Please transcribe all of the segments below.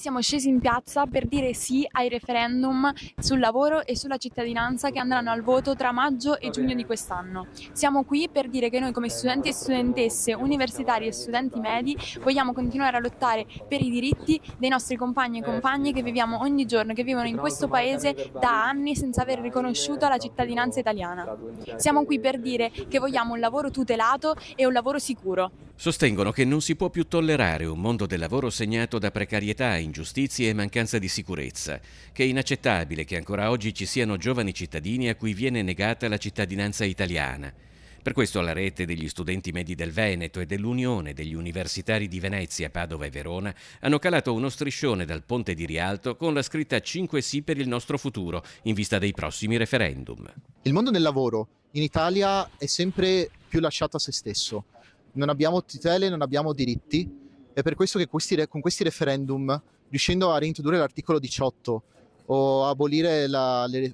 Siamo scesi in piazza per dire sì ai referendum sul lavoro e sulla cittadinanza che andranno al voto tra maggio e giugno di quest'anno. Siamo qui per dire che noi come studenti e studentesse, universitari e studenti medi vogliamo continuare a lottare per i diritti dei nostri compagni e compagne che viviamo ogni giorno, che vivono in questo paese da anni senza aver riconosciuta la cittadinanza italiana. Siamo qui per dire che vogliamo un lavoro tutelato e un lavoro sicuro. Sostengono che non si può più tollerare un mondo del lavoro segnato da precarietà, ingiustizie e mancanza di sicurezza, che è inaccettabile che ancora oggi ci siano giovani cittadini a cui viene negata la cittadinanza italiana. Per questo la rete degli studenti medi del Veneto e dell'Unione degli Universitari di Venezia, Padova e Verona hanno calato uno striscione dal ponte di Rialto con la scritta 5 sì per il nostro futuro, in vista dei prossimi referendum. Il mondo del lavoro in Italia è sempre più lasciato a se stesso. Non abbiamo tutele, non abbiamo diritti. È per questo che con questi referendum, riuscendo a reintrodurre l'articolo 18 o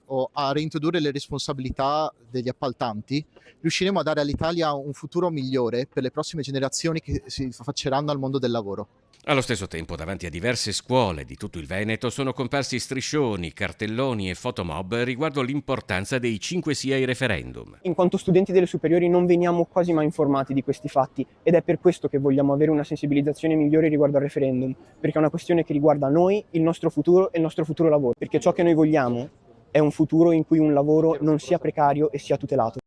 o a reintrodurre le responsabilità degli appaltanti, riusciremo a dare all'Italia un futuro migliore per le prossime generazioni che si affacceranno al mondo del lavoro. Allo stesso tempo, davanti a diverse scuole di tutto il Veneto sono comparsi striscioni, cartelloni e fotomob riguardo l'importanza dei 5 sì ai referendum. In quanto studenti delle superiori non veniamo quasi mai informati di questi fatti ed è per questo che vogliamo avere una sensibilizzazione migliore riguardo al referendum, perché è una questione che riguarda noi, il nostro futuro e il nostro futuro lavoro, perché ciò che noi vogliamo è un futuro in cui un lavoro non sia precario e sia tutelato.